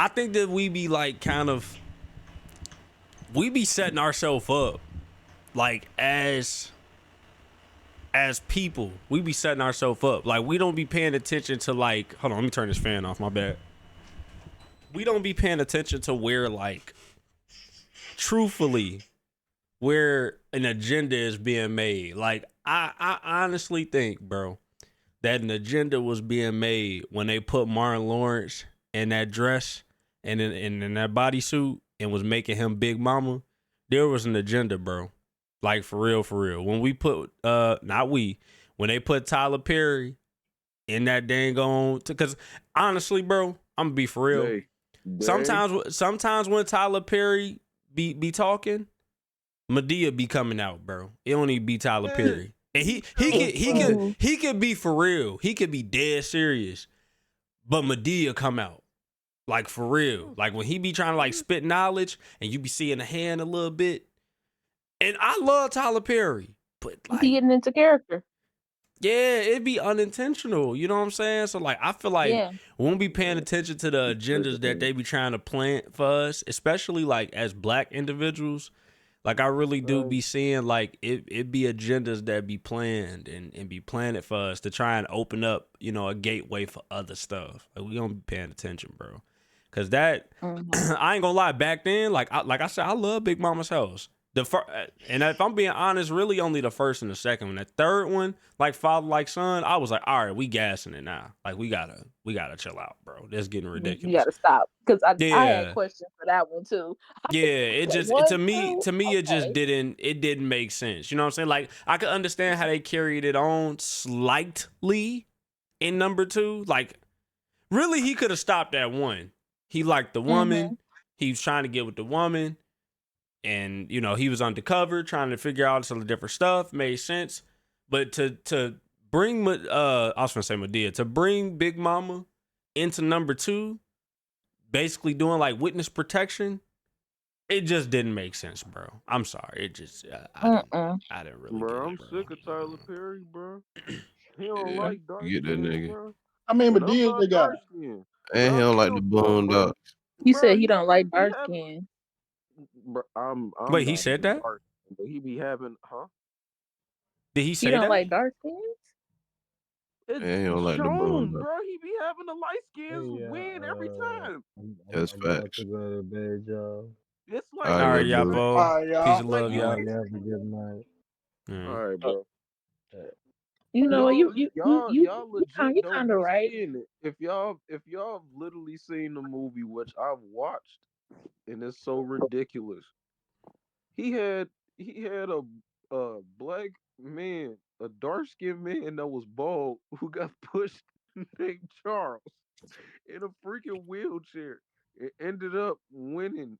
I think that we be like we be setting ourselves up like as people. We be setting ourselves up. Like we don't be paying attention to like, hold on, let me turn this fan off, my bad. We don't be paying attention to where like truthfully where an agenda is being made. Like I honestly think, bro, that an agenda was being made when they put Martin Lawrence in that dress and in that bodysuit and was making him Big Mama. There was an agenda, bro. Like for real, for real. When we put when they put Tyler Perry in that dang on, because honestly, bro, I'm gonna be for real. Sometimes when Tyler Perry be talking, Medea be coming out, bro. It don't even be Tyler Perry. And he could be for real. He could be dead serious. But Medea come out. Like for real. Like when he be trying to like spit knowledge and you be seeing the hand a little bit. And I love Tyler Perry. But like he getting into character. Yeah, it'd be unintentional. You know what I'm saying? So like I feel like we won't be paying attention to the agendas that they be trying to plant for us, especially like as black individuals. Like I really do be seeing like it be agendas that be planned and be planted for us to try and open up, you know, a gateway for other stuff. Like we don't be paying attention, bro. Cause that I ain't gonna lie, back then, like I said, I love Big Mama's house. And if I'm being honest, really only the first and the second one. The third one, like Father Like Son, I was like, all right, we gassing it now. Like we gotta chill out, bro. That's getting ridiculous. You gotta stop because I had questions for that one too. Yeah, it just to me it just didn't make sense. You know what I'm saying? Like I could understand how they carried it on slightly in number 2. Like really, he could have stopped at 1. He liked the woman. He was trying to get with the woman. And, you know, he was undercover trying to figure out some different stuff. Made sense. But to bring, I was going to say Medea, to bring Big Mama into number 2, basically doing like witness protection, it just didn't make sense, bro. I'm sorry. It just, I didn't really bro, get it, I'm sick of Tyler Perry, bro. He don't like dark get that skin, nigga. bro. I mean, Medea they got. And he don't like the Boondocks. He said he don't like dark skin. Bro, I'm Wait, he said that? Dark, but he be having, Did he say that? He don't that? like dark skins? It's he don't like the shown, Boondocks. bro. He be having the light skins win every time. That's facts. It's like all right, y'all, bro. All right, y'all. Peace and love, y'all. Have a good night. All right, bro. You know, y'all legit you don't kind of be right. seeing it. If y'all have literally seen the movie, which I've watched, and it's so ridiculous. He had a black man, a dark skinned man that was bald, who got pushed named Charles in a freaking wheelchair. It ended up winning.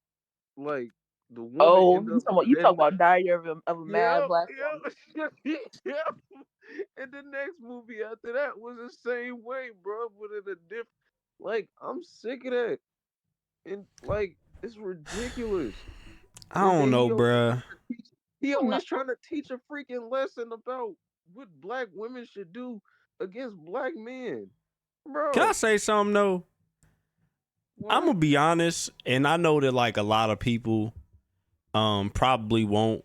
Like the woman. You talk about Diary of a Mad Black Woman. And the next movie after that was the same way, bro, but in a different. Like I'm sick of that, and like it's ridiculous. I don't know, bruh. He always trying to teach a freaking lesson about what black women should do against black men, bro. Can I say something though? I'm gonna be honest, and I know that like a lot of people probably won't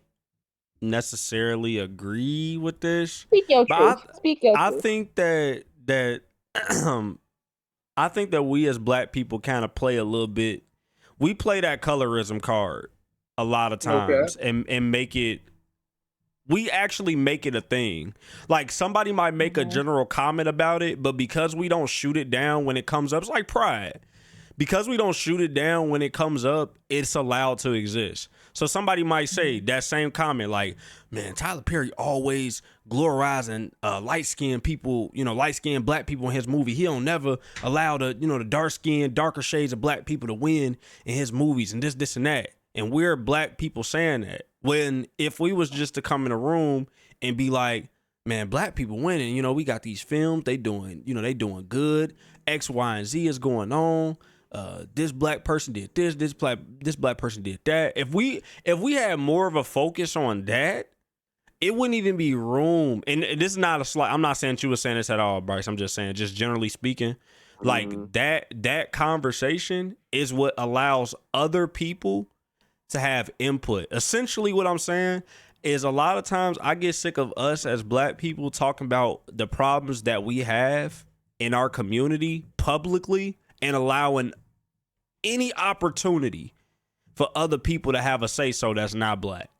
necessarily agree with this. Speak your truth. I think that I think that we as black people kind of play a little bit. We play that colorism card a lot of times and make it. We actually make it a thing. Like somebody might make a general comment about it, but because we don't shoot it down when it comes up, it's like pride. Because we don't shoot it down when it comes up, it's allowed to exist. So somebody might say that same comment like, man, Tyler Perry always glorizing light-skinned people, you know, light-skinned black people in his movie. He don't never allow the, you know, the dark-skinned, darker shades of black people to win in his movies and this and that. And we're black people saying that. When if we was just to come in a room and be like, man, black people winning, you know, we got these films, they doing good. X, Y, and Z is going on. This black person did this black person did that. If we had more of a focus on that, it wouldn't even be room. And this is not a slight. I'm not saying you were saying this at all, Bryce. I'm just saying, just generally speaking, Like that conversation is what allows other people to have input. Essentially what I'm saying is a lot of times I get sick of us as black people talking about the problems that we have in our community publicly and allowing any opportunity for other people to have a say so that's not black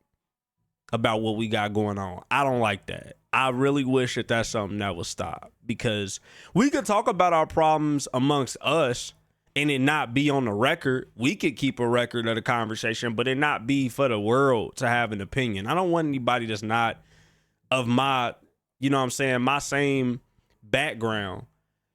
about what we got going on. I don't like that. I really wish that that's something that would stop, because we could talk about our problems amongst us and it not be on the record. We could keep a record of the conversation, but it not be for the world to have an opinion. I don't want anybody that's not of my, you know what I'm saying, my same background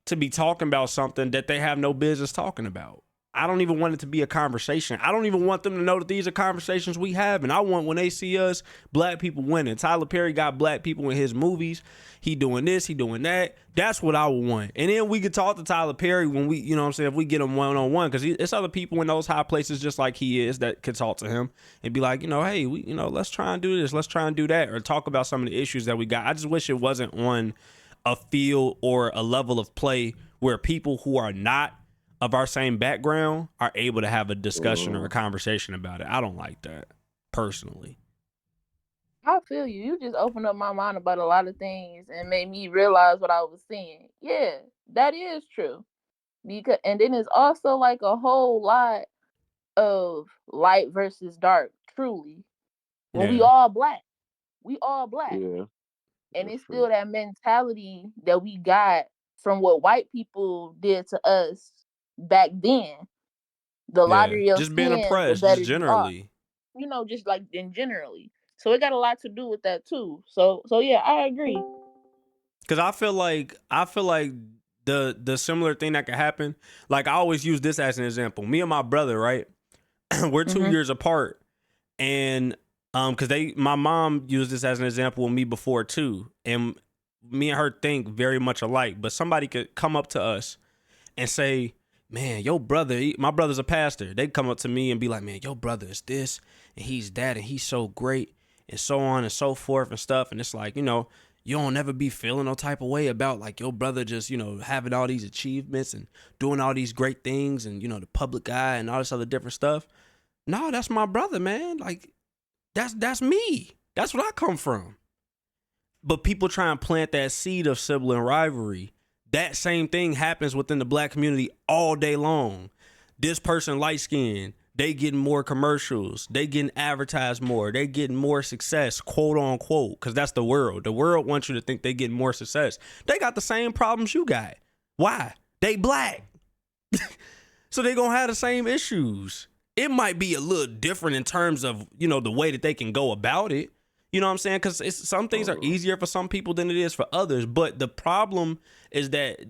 to be talking about something that they have no business talking about. I don't even want it to be a conversation. I don't even want them to know that these are conversations we have. And I want, when they see us, black people winning. Tyler Perry got black people in his movies. He doing this, he doing that. That's what I would want. And then we could talk to Tyler Perry when we, you know what I'm saying, if we get him one-on-one, because it's other people in those high places just like he is that could talk to him and be like, you know, hey, we, you know, let's try and do this. Let's try and do that, or talk about some of the issues that we got. I just wish it wasn't on a field or a level of play where people who are not of our same background are able to have a discussion or a conversation about it. I don't like that, personally. I feel you. You just opened up my mind about a lot of things and made me realize what I was saying. Yeah, that is true. Because, and then it's also like a whole lot of light versus dark, truly. When we all black. We all black. Yeah. And it's still that mentality that we got from what white people did to us back then. The lighter your just being skin, oppressed, the better just you are. generally. You know, just like in generally. So it got a lot to do with that too. So yeah, I agree. Because I feel like the similar thing that could happen, like I always use this as an example. Me and my brother, right? We're 2 years apart, and because my mom used this as an example with me before too, and me and her think very much alike. But somebody could come up to us and say, man, your brother, my brother's a pastor. They come up to me and be like, man, your brother is this and he's that and he's so great and so on and so forth and stuff. And it's like, you know, you don't ever be feeling no type of way about like your brother just, you know, having all these achievements and doing all these great things and, you know, the public eye and all this other different stuff. No, that's my brother, man. Like, that's me. That's what I come from. But people try and plant that seed of sibling rivalry. That same thing happens within the black community all day long. This person light skinned, they getting more commercials, they getting advertised more, they getting more success, quote unquote, because that's the world. The world wants you to think they getting more success. They got the same problems you got. Why? They black. So they gonna have the same issues. It might be a little different in terms of, you know, the way that they can go about it. You know what I'm saying? Because some things are easier for some people than it is for others. But the problem is that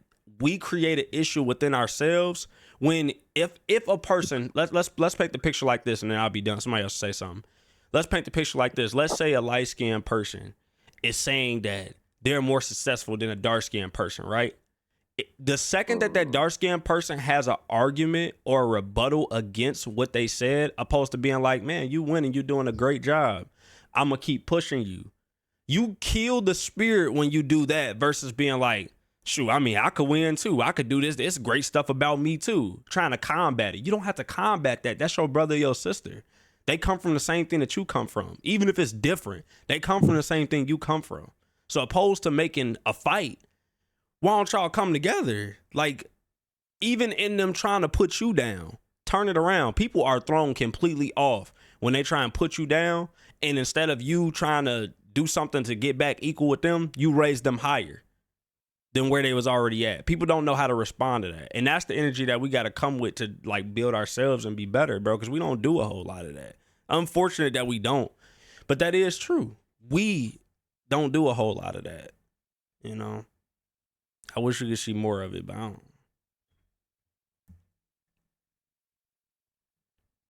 we create an issue within ourselves when if a person, let's paint the picture like this, and then I'll be done. Somebody else say something. Let's paint the picture like this. Let's say a light-skinned person is saying that they're more successful than a dark-skinned person, right? The second that dark-skinned person has an argument or a rebuttal against what they said, opposed to being like, man, you winning, you're doing a great job, I'm going to keep pushing you. You kill the spirit when you do that versus being like, shoot, I mean, I could win too. I could do this. There's great stuff about me too. Trying to combat it. You don't have to combat that. That's your brother or your sister. They come from the same thing that you come from. Even if it's different, they come from the same thing you come from. So opposed to making a fight, why don't y'all come together? Like, even in them trying to put you down, turn it around. People are thrown completely off when they try and put you down. And instead of you trying to do something to get back equal with them, you raise them higher than where they was already at. People don't know how to respond to that. And that's the energy that we got to come with to like build ourselves and be better, bro. Because we don't do a whole lot of that. Unfortunate that we don't. But that is true. We don't do a whole lot of that. You know, I wish we could see more of it, but I don't.